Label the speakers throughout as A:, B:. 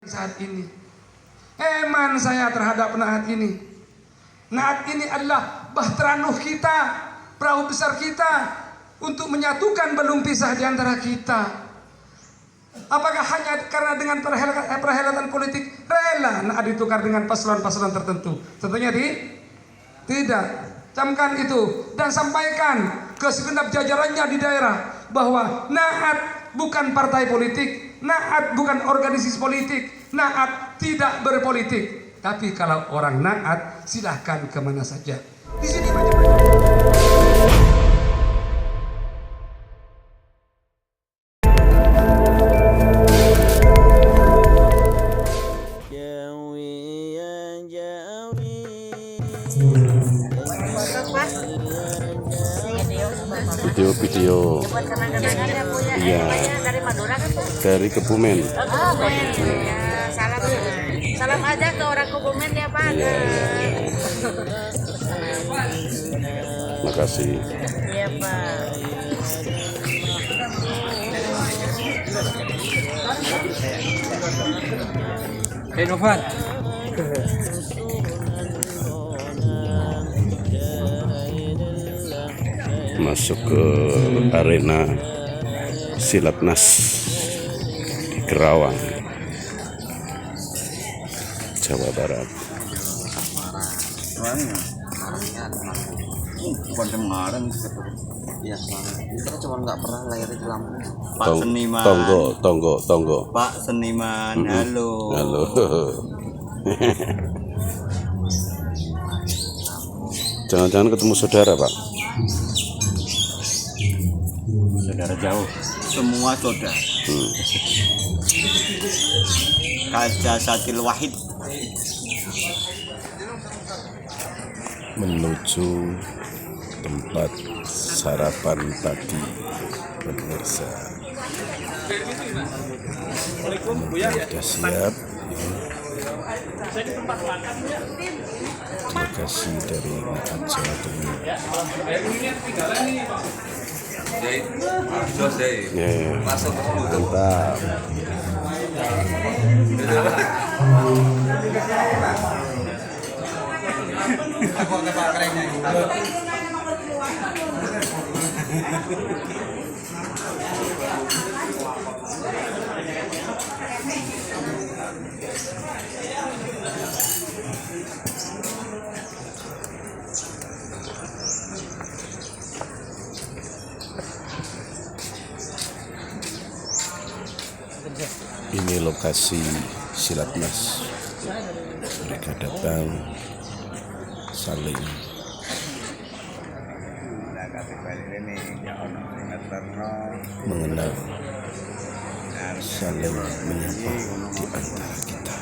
A: saat ini. Eman saya terhadap naat ini. Naat ini adalah bahtera Nuh kita, perahu besar kita untuk menyatukan belum pisah di antara kita. Apakah hanya karena dengan perhelatan politik rela naat ditukar dengan paslon-paslon tertentu? Tentunya tidak. Camkan itu dan sampaikan ke segenap jajarannya di daerah bahwa naat bukan partai politik. Naat bukan organisasi politik, naat tidak berpolitik. Tapi kalau orang naat, silahkan kemana saja. Di sini macam-macam.
B: Video iya
C: dari Madura kan Bu?
B: dari Kebumen.
C: Salam aja ke orang Kebumen ya Pak.
B: Iya. Makasih.
C: Iya Pak.
A: Novan.
B: Masuk ke arena Silatnas di Kerawang, Jawa Barat.
D: Bukan Semarang ya, kita cuma nggak pernah lahir di Lampung. Pak Seniman,
B: Tonggo.
D: Pak Seniman, halo.
B: Jangan-jangan ketemu saudara, Pak?
D: Saudara jauh, semua saudara. Kaca Satil Wahid
B: Menuju tempat sarapan pagi pemirsa. Sudah siap. Lokasi dari Naat Jawa Timur. Mantap. Ini lokasi Silatnas. Mereka datang saling mengenal, saling menyapa di antara kita.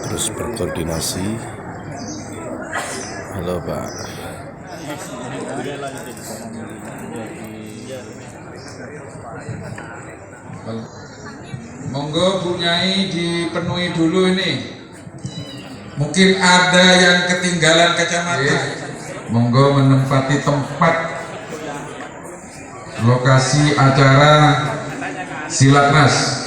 B: Terus berkoordinasi. Halo Pak.
E: Monggo Bu Nyai dipenuhi dulu ini. Mungkin ada yang ketinggalan kacamata. Monggo menempati tempat lokasi acara Silatnas.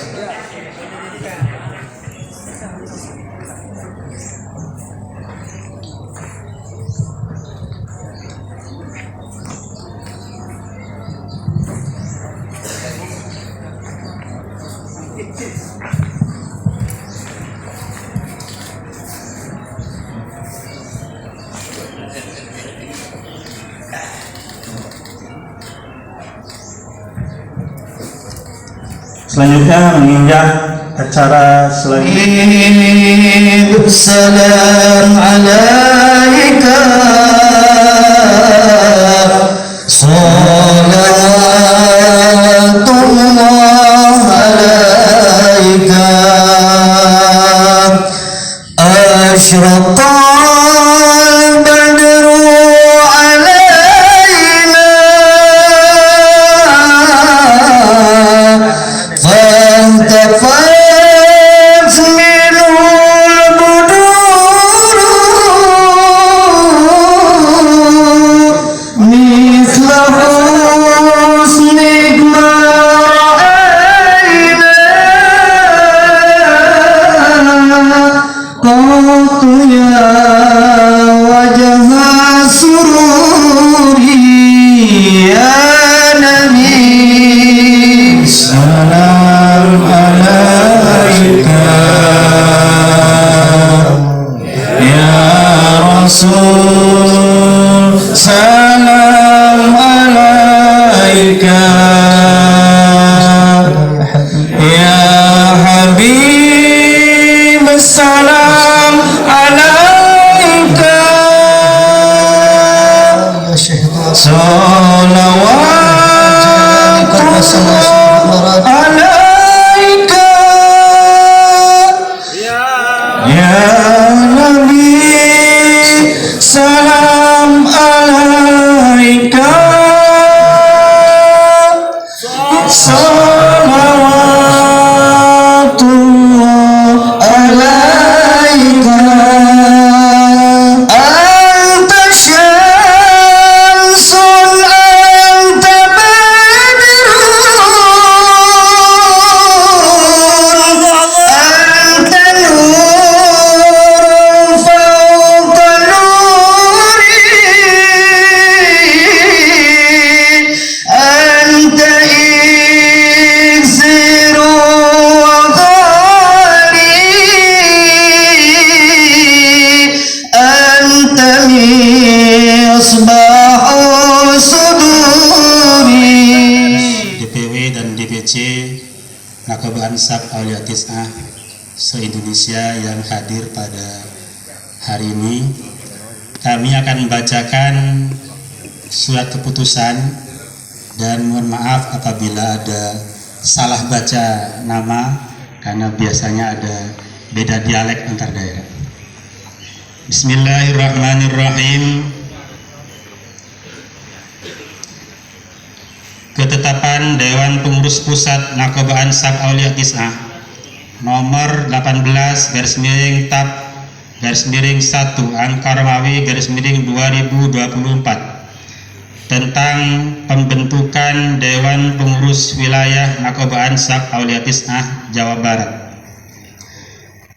F: Selanjutnya menginjak acara selanjutnya. Salam alaika salawatullah alaika asyraqal badru alaina فانتفت منه البدور بحسنك ما رأينا قط يا وجه سروري يا نبي سلام عليك يا رسول سلام عليك يا حبيب السلام عليك صلوات الله عليك يا نبي سلام عليك صلوات الله عليك أنت شمس أنت بدر أنت نور فوق نوري أنت إكسير وغالي أنت مصباح صدوري.
G: DPW dan DPC Nakaba Ansab Aulia Tis'ah se-Indonesia yang hadir pada hari ini, kami akan membacakan surat keputusan dan mohon maaf apabila ada salah baca nama karena biasanya ada beda dialek antar daerah. Bismillahirrahmanirrahim. Ketetapan Dewan Pengurus Pusat Nakaba Ansab Aulia Tis'ah nomor 18/TAP/1 Angka-Romawi/2024 tentang pembentukan Dewan Pengurus Wilayah Nakaba Ansab Aulia Tis'ah Jawa Barat.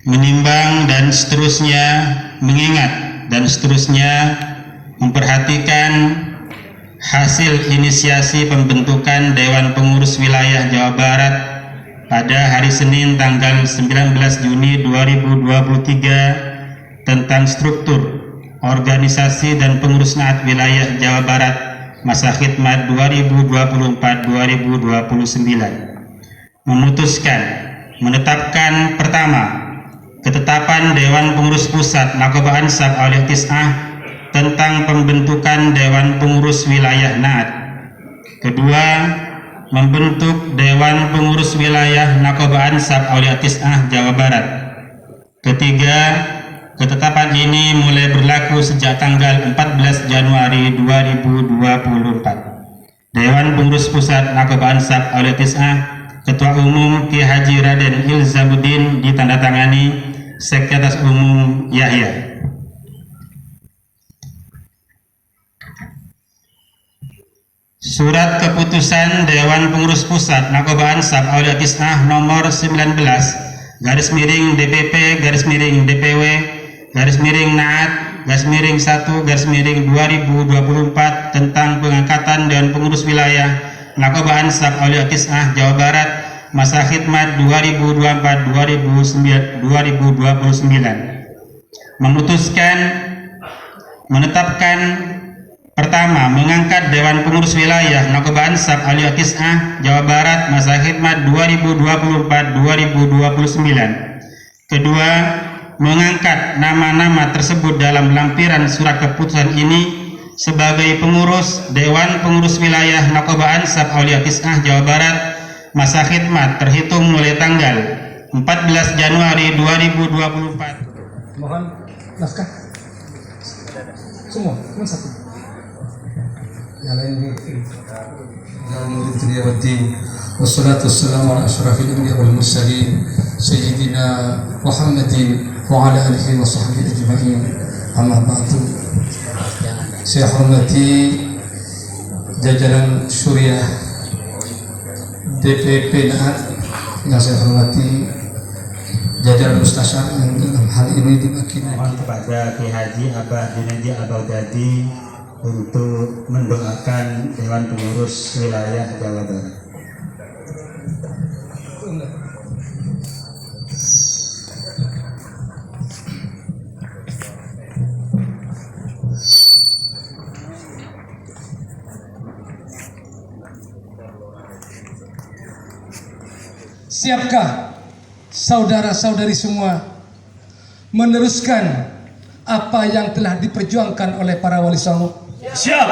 G: Menimbang dan seterusnya, mengingat dan seterusnya, memperhatikan hasil inisiasi pembentukan Dewan Pengurus Wilayah Jawa Barat pada hari Senin tanggal 19 Juni 2023 tentang struktur, organisasi dan pengurus naat wilayah Jawa Barat masa khidmat 2024-2029. Memutuskan menetapkan pertama, ketetapan Dewan Pengurus Pusat Nakaba Ansab Aulia Tis'ah tentang pembentukan Dewan Pengurus Wilayah Naat. Kedua, membentuk Dewan Pengurus Wilayah Nakaba Ansab Aulia Tis'ah Jawa Barat. Ketiga, ketetapan ini mulai berlaku sejak tanggal 14 Januari 2024. Dewan Pengurus Pusat Nakaba Ansab Aulia Tis'ah, Ketua Umum Ki Haji Raden Ilzamuddin, ditandatangani Sekretaris Umum Yahya. Surat Keputusan Dewan Pengurus Pusat Nakaba Ansab Aulia Tis'ah nomor 19/DPP/Naat/1/2024 tentang pengangkatan Dewan Pengurus Wilayah Nakaba Ansab Aulia Tis'ah Jawa Barat masa khidmat 2024-2029. Memutuskan menetapkan pertama, mengangkat Dewan Pengurus Wilayah Nakaba Ansab Aulia Tis'ah Jawa Barat masa khidmat 2024-2029. Kedua, mengangkat nama-nama tersebut dalam lampiran surat keputusan ini sebagai pengurus Dewan Pengurus Wilayah Nakaba Ansab Aulia Tis'ah Jawa Barat masa khidmat terhitung mulai tanggal 14 Januari 2024.
A: Mohon naskah. Semua satu. Yang lain
H: والصلاة والسلام على أشرف الأنبياء والمرسلين سيدنا محمد وعلى آله وصحبه أجمعين. أما بعد, saya hormati jajaran Suriah DPP Naat yang saya hormati, jajaran Mustasyar yang dalam hal ini diwakili
G: kepada Ki Haji Abah Junaidi Al-Baghdadi untuk mendoakan Dewan Pengurus Wilayah Jawa Barat.
A: Siapkah saudara-saudari semua meneruskan apa yang telah diperjuangkan oleh para wali songo?
G: Siap.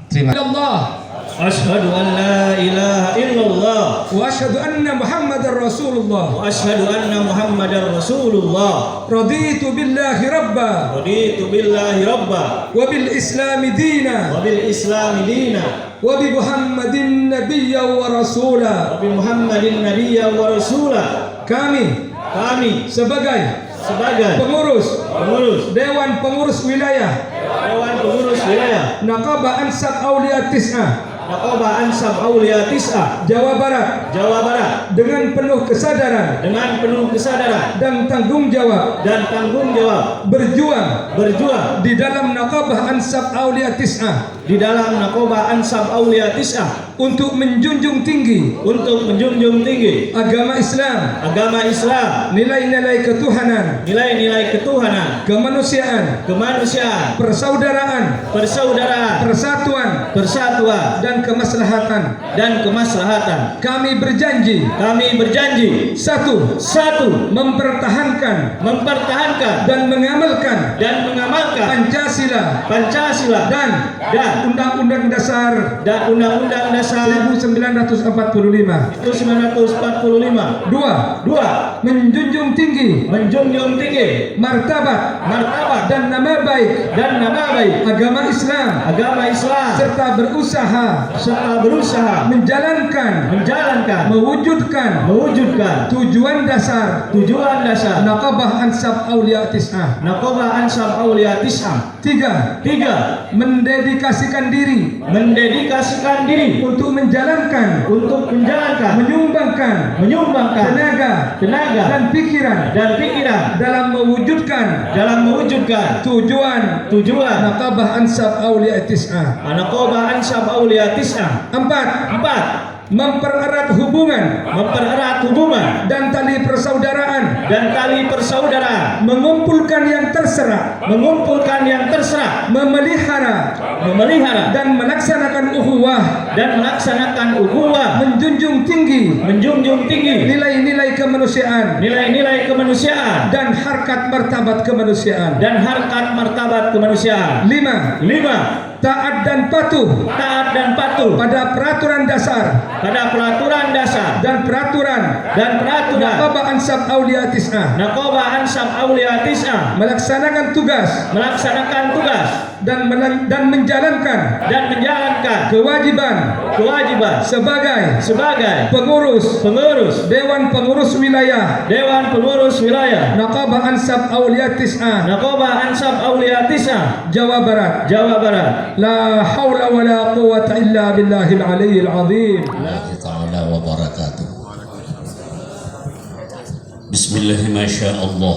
A: Terima kasih. Allah.
G: Asyhadu an la ilaha illallah
A: Wa asyhadu anna Muhammadar Rasulullah.
G: wa asyhadu anna Muhammadar Rasulullah.
A: Raditu billahi rabba
G: Raditu billahi rabba
A: wa bil islami dina
G: wa bil Islam dina
A: wa bi Muhammadin nabiyya wa rasula.
G: wa bi Muhammadin nabiyya wa rasula.
A: Kami sebagai pengurus Dewan Pengurus Wilayah
G: Dewan Pengurus Wilayah
A: Naqabah Ansab Aulia Tis'ah
G: Naqabah Ansab Aulia Tis'ah
A: Jawa Barat
G: Jawa Barat
A: dengan penuh kesadaran dan tanggung jawab berjuang di dalam Naqabah Ansab Aulia Tis'ah untuk menjunjung tinggi agama Islam, nilai-nilai ketuhanan, kemanusiaan, persaudaraan, persatuan dan kemaslahatan. Kami berjanji satu mempertahankan dan mengamalkan Pancasila dan Undang-Undang Dasar 1945. Dua, menjunjung tinggi martabat dan nama baik agama Islam serta berusaha menjalankan mewujudkan tujuan dasar Naqabah Ansab Aulia Tis'ah. Tiga, mendedikasikan diri untuk menjalankan menyumbangkan tenaga dan pikiran dalam mewujudkan tujuan Naqabah Ansab Aulia Tis'ah. Empat, mempererat hubungan dan tali persaudaraan, mengumpulkan yang terserak, memelihara dan melaksanakan ukhuwah, menjunjung tinggi nilai-nilai kemanusiaan dan harkat martabat kemanusiaan. Lima, taat dan patuh pada peraturan dasar dan peraturan Naqabah Ansab Aulia Tis'ah, melaksanakan tugas dan menjalankan kewajiban sebagai pengurus Dewan Pengurus Wilayah Naqabah Ansab Aulia Tis'ah Jawa Barat. La haula wa la quwwata illa billahil aliyyil azim.
I: Ta'ala wa barakatuh. Bismillah ma sya Allah,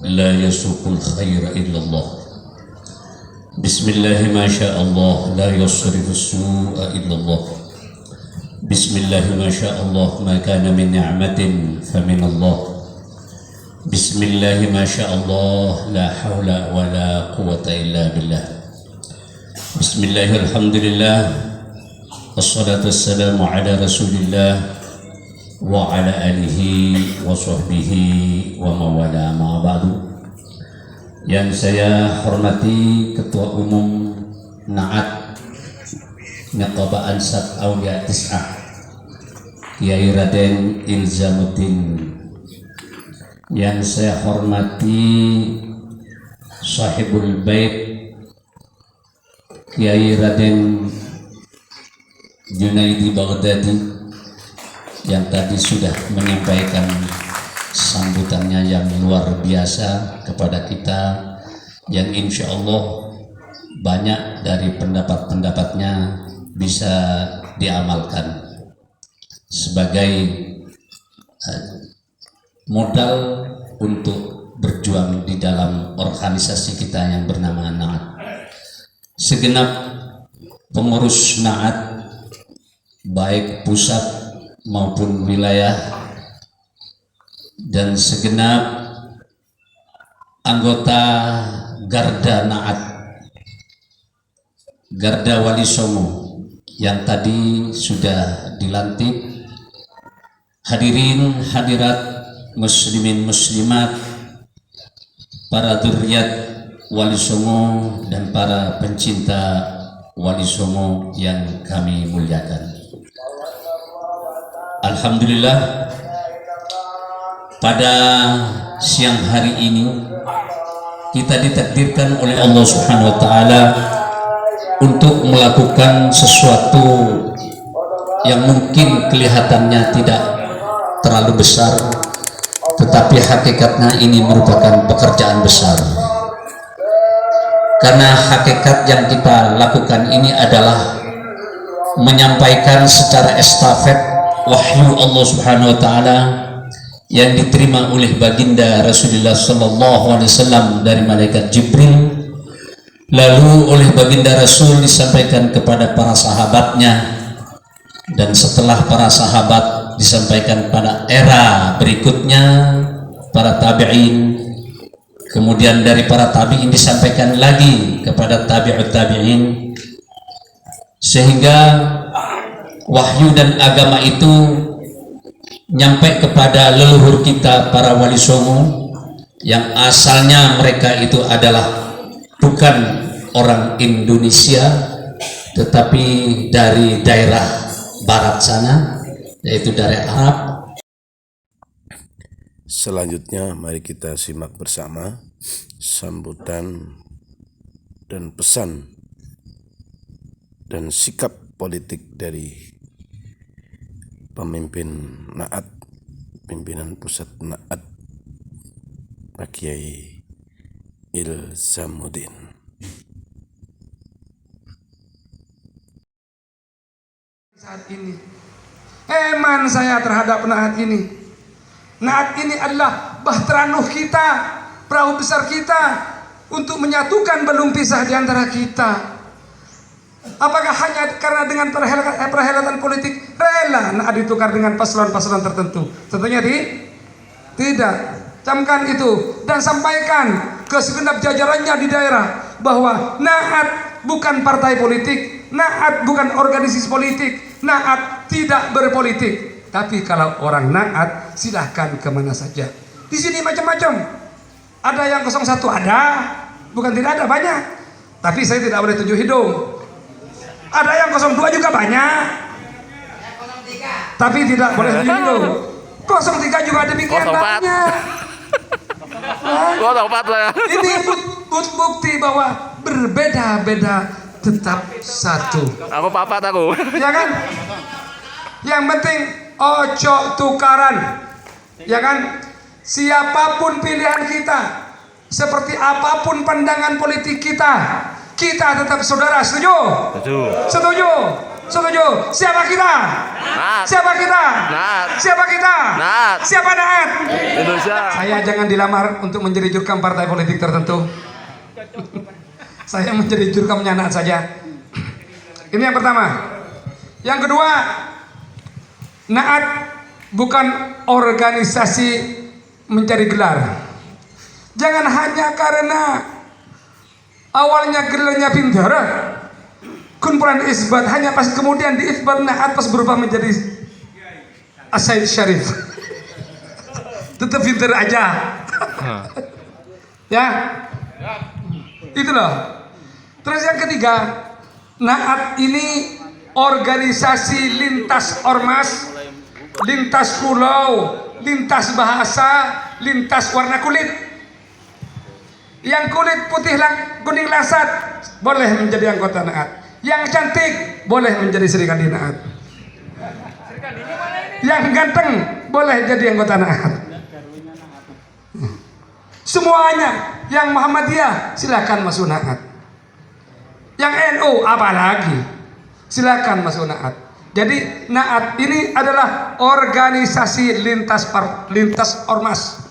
I: la yasuqul khaira illa Allah. Bismillah ma sya Allah, la yusrifu su'a illa Allah. Bismillah ma sya Allah, ma kana min ni'matin fa min Allah. Bismillah ma sya Allah, la haula wa la quwwata illa billah. Bismillahirrahmanirrahim. Wassalatu wassalamu ala Rasulillah wa ala alihi wa sahbihi wa mawala ma ba'du. Yang saya hormati Ketua Umum Naat Naqabah Ansab Aulia Tis'ah Kiai Raden Ilzamuddin. Yang saya hormati Sahibul Bait Kiai Raden Junaidi Baghdadi yang tadi sudah menyampaikan sambutannya yang luar biasa kepada kita, yang insya Allah banyak dari pendapat-pendapatnya bisa diamalkan sebagai modal untuk berjuang di dalam organisasi kita yang bernama Naat. Segenap pengurus Naat baik pusat maupun wilayah dan segenap anggota Garda Naat, Garda Wali Songo yang tadi sudah dilantik, hadirin hadirat muslimin muslimat, para dzurriyyat Wali Songo dan para pencinta Wali Songo yang kami muliakan. Alhamdulillah, pada siang hari ini kita ditakdirkan oleh Allah Subhanahu wa taala untuk melakukan sesuatu yang mungkin kelihatannya tidak terlalu besar, tetapi hakikatnya ini merupakan pekerjaan besar. Karena hakikat yang kita lakukan ini adalah menyampaikan secara estafet wahyu Allah Subhanahu wa taala yang diterima oleh baginda Rasulullah sallallahu alaihi wasallam dari malaikat Jibril, lalu oleh baginda Rasul disampaikan kepada para sahabatnya, dan setelah para sahabat disampaikan pada era berikutnya para tabi'in, kemudian dari para tabi'in disampaikan lagi kepada tabi'ut tabi'in, sehingga wahyu dan agama itu nyampe kepada leluhur kita para Wali Songo yang asalnya mereka itu adalah bukan orang Indonesia tetapi dari daerah barat sana, yaitu dari Arab.
B: Selanjutnya mari kita simak bersama sambutan dan pesan dan sikap politik dari pemimpin Naat, pimpinan pusat Naat, Pak Kiai Ilzamuddin.
A: Saat ini iman saya terhadap Naat ini. Naat ini adalah bahtera Nuh kita, perahu besar kita untuk menyatukan belum pisah di antara kita. Apakah hanya karena dengan perhelatan politik rela Naat ditukar dengan paslon-paslon tertentu? Tentunya tidak. Camkan itu dan sampaikan ke segenap jajarannya di daerah bahwa Naat bukan partai politik, Naat bukan organisasi politik, Naat tidak berpolitik. Tapi kalau orang Naat silahkan kemana saja. Di sini macam-macam. Ada yang 01 ada, bukan tidak ada, banyak. Tapi saya tidak boleh tunjuk hidung. Ada yang 02 juga banyak. Tapi tidak boleh tunjuk hidung. 03 juga demikian banyak. Ini bukti bahwa berbeda-beda tetap satu.
D: Aku papat aku.
A: Ya kan? Yang penting ojo tukaran. Ya kan? Siapapun pilihan kita, seperti apapun pandangan politik kita, kita tetap saudara. Setuju? Setuju. Setuju. Siapa kita?
D: Naat.
A: Siapa kita?
D: Naat.
A: Siapa kita?
D: Naat.
A: Siapa Naat?
D: Indonesia.
A: Saya jangan dilamar untuk menjadi jurkam partai politik tertentu. Saya menjadi jurkamnya Naat saja. Ini yang pertama. Yang kedua, Naat bukan organisasi mencari gelar. Jangan hanya karena awalnya gelarnya Bintara, kumpulan isbat, hanya pas kemudian diisbat Naat pas berubah menjadi Asyid Syarif. Tetap pintar aja. Ya. Itu loh. Terus yang ketiga, Naat ini organisasi lintas ormas, lintas pulau, lintas bahasa, lintas warna kulit. Yang kulit putih kuning lasat boleh menjadi anggota Naat. Yang cantik boleh menjadi serikandi Naat. Yang ganteng boleh jadi anggota Naat. Semuanya. Yang Muhammadiyah silakan masuk Naat. Yang NU apalagi. Silakan masuk Naat. Jadi Naat ini adalah organisasi lintas ormas.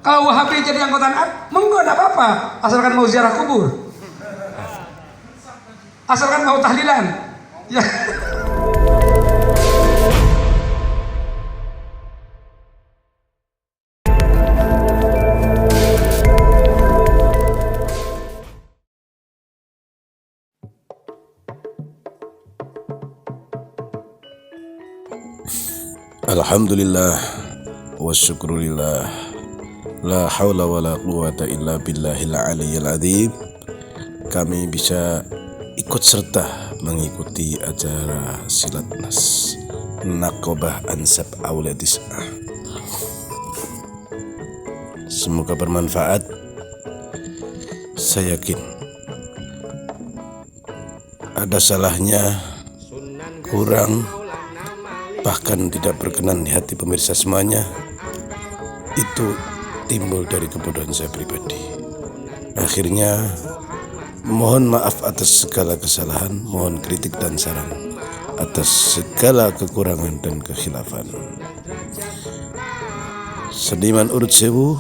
A: Kalau Wahabi jadi anggota Naat, monggo enggak apa-apa, asalkan mau ziarah kubur. Asalkan mau tahlilan. Ya.
B: Alhamdulillah wa syukrulillah, la hawla wa la quwata illa billahil aliyyil adzim. Kami bisa ikut serta mengikuti acara Silatnas Naqobah Ansab Aulia Tis'ah. Semoga bermanfaat. Saya yakin ada salahnya, kurang, bahkan tidak berkenan di hati pemirsa semuanya, itu timbul dari kebodohan saya pribadi. Akhirnya mohon maaf atas segala kesalahan, mohon kritik dan saran atas segala kekurangan dan kekhilafan. Sediman urut sewu.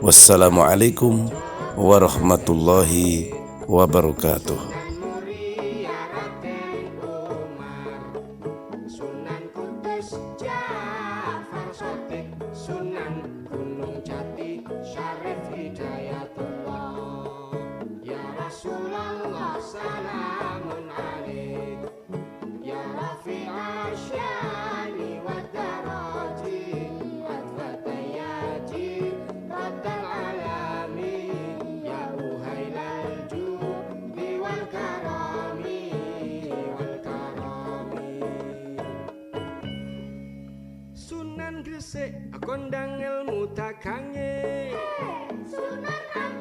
B: Wassalamualaikum warahmatullahi wabarakatuh.
J: Sunan gresik kondang ilmu dagange. Sunan